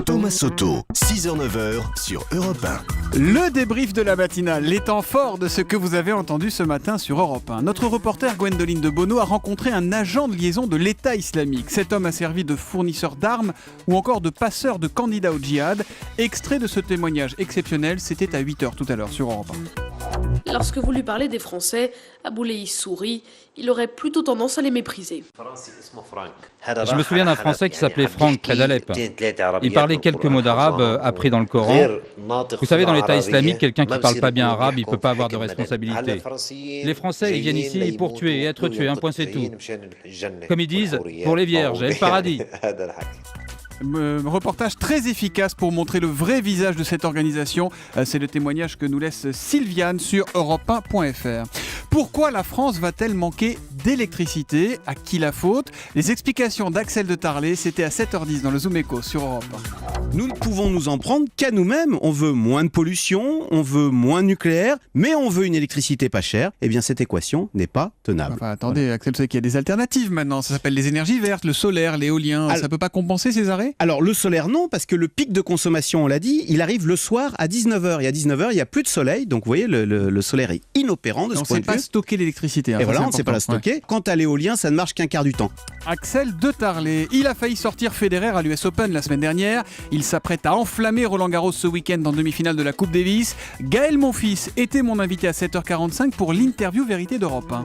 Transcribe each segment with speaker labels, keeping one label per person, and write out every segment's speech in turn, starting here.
Speaker 1: Thomas Soto, 6h-9h sur Europe 1.
Speaker 2: Le débrief de la matinale, les temps forts de ce que vous avez entendu ce matin sur Europe 1. Notre reporter Gwendoline de Bono a rencontré un agent de liaison de l'État islamique. Cet homme a servi de fournisseur d'armes ou encore de passeur de candidats au djihad. Extrait de ce témoignage exceptionnel, c'était à 8h tout à l'heure sur Europe 1.
Speaker 3: Lorsque vous lui parlez des Français, Abouleï sourit. Il aurait plutôt tendance à les mépriser.
Speaker 4: Je me souviens d'un Français qui s'appelait Franck, près d'Alep. Il parlait quelques mots d'arabe appris dans le Coran. Vous savez, dans l'État islamique, quelqu'un qui ne parle pas bien arabe, il ne peut pas avoir de responsabilité. Les Français, ils viennent ici pour tuer et être tués, un point c'est tout. Comme ils disent, pour les vierges et le paradis.
Speaker 2: Reportage très efficace pour montrer le vrai visage de cette organisation. C'est le témoignage que nous laisse Sylviane sur europe1.fr. Pourquoi la France va-t-elle manquer d'électricité? À qui la faute? Les explications d'Axel de Tarlet, c'était à 7h10 dans le Zoom Echo sur Europe 1.
Speaker 5: Nous ne pouvons nous en prendre qu'à nous-mêmes. On veut moins de pollution, on veut moins de nucléaire, mais on veut une électricité pas chère. Eh bien, cette équation n'est pas tenable.
Speaker 2: Enfin, attendez, Axel, vous savez qu'il y a des alternatives maintenant. Ça s'appelle les énergies vertes, le solaire, l'éolien. Ça ne peut pas compenser ces arrêts?
Speaker 5: Alors, le solaire, non, parce que le pic de consommation, on l'a dit, il arrive le soir à 19h. Et à 19h, il n'y a plus de soleil. Donc, vous voyez, le solaire est inopérant de ce point de vue.
Speaker 2: On ne sait pas stocker l'électricité.
Speaker 5: Et voilà, on ne sait pas la stocker. Ouais. Quant à l'éolien, ça ne marche qu'un quart du temps.
Speaker 2: Axel de Tarlet, il a failli sortir Federer à l'US Open la semaine dernière. Il s'apprête à enflammer Roland Garros ce week-end en demi-finale de la Coupe Davis. Gaël Monfils était mon invité à 7h45 pour l'interview Vérité d'Europe 1.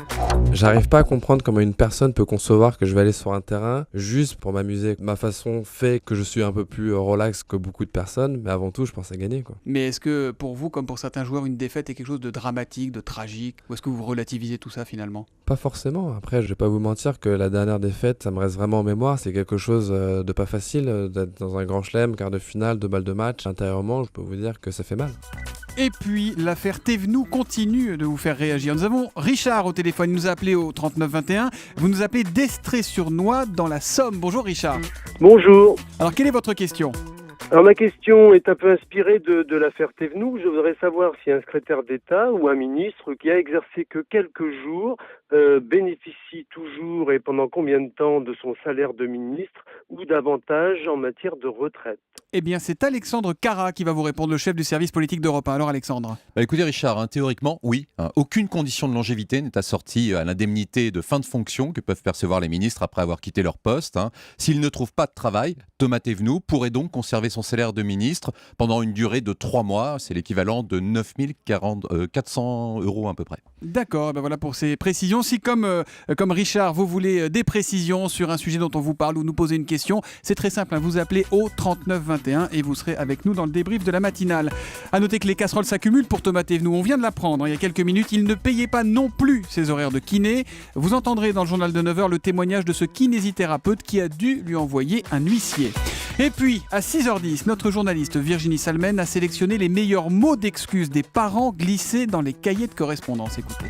Speaker 6: J'arrive pas à comprendre comment une personne peut concevoir que je vais aller sur un terrain juste pour m'amuser. Ma façon fait que je suis un peu plus relax que beaucoup de personnes, mais avant tout, je pense à gagner, quoi.
Speaker 2: Mais est-ce que pour vous, comme pour certains joueurs, une défaite est quelque chose de dramatique, de tragique? Ou est-ce que vous relativisez tout ça finalement?
Speaker 6: Pas forcément. Après, je vais pas vous mentir que la dernière défaite, ça me reste vraiment en mémoire. C'est quelque chose de pas facile d'être dans un grand chelem, quart de finale, 2 balles de match. Intérieurement, je peux vous dire que ça fait mal.
Speaker 2: Et puis, l'affaire Thévenoud continue de vous faire réagir. Nous avons Richard au téléphone, il nous a appelé au 3921. Vous nous appelez d'Estrée-sur-Noix dans la Somme. Bonjour Richard.
Speaker 7: Bonjour.
Speaker 2: Alors, quelle est votre question ?
Speaker 7: Alors ma question est un peu inspirée de l'affaire Thévenoud. Je voudrais savoir si un secrétaire d'État ou un ministre qui a exercé que quelques jours bénéficie toujours et pendant combien de temps de son salaire de ministre ou davantage en matière de retraite.
Speaker 2: Eh bien, c'est Alexandre Cara qui va vous répondre, le chef du service politique d'Europe 1. Alors Alexandre.
Speaker 8: Écoutez Richard, théoriquement, oui. Aucune condition de longévité n'est assortie à l'indemnité de fin de fonction que peuvent percevoir les ministres après avoir quitté leur poste. S'ils ne trouvent pas de travail, Thomas Thévenoud pourrait donc conserver son salaire de ministre pendant une durée de 3 mois. C'est l'équivalent de 9 400 € à peu près.
Speaker 2: D'accord, ben voilà pour ces précisions. Si comme Richard, vous voulez des précisions sur un sujet dont on vous parle ou nous poser une question, c'est très simple, vous appelez au 3921 et vous serez avec nous dans le débrief de la matinale. A noter que les casseroles s'accumulent pour Thomas Thévenoud. On vient de l'apprendre il y a quelques minutes, il ne payait pas non plus ses horaires de kiné. Vous entendrez dans le journal de 9h le témoignage de ce kinésithérapeute qui a dû lui envoyer un huissier. Et puis, à 6h10, notre journaliste Virginie Salmen a sélectionné les meilleurs mots d'excuses des parents glissés dans les cahiers de correspondance. Écoutez.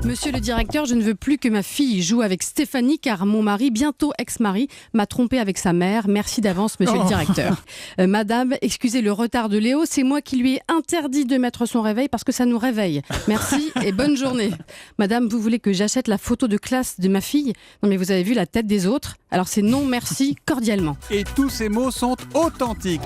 Speaker 9: Monsieur le directeur, je ne veux plus que ma fille joue avec Stéphanie car mon mari, bientôt ex-mari, m'a trompé avec sa mère. Merci d'avance, monsieur le directeur. Madame, excusez le retard de Léo, c'est moi qui lui ai interdit de mettre son réveil parce que ça nous réveille. Merci et bonne journée. Madame, vous voulez que j'achète la photo de classe de ma fille? Non mais vous avez vu la tête des autres? Alors c'est non merci cordialement.
Speaker 2: Et tous ces mots sont authentiques.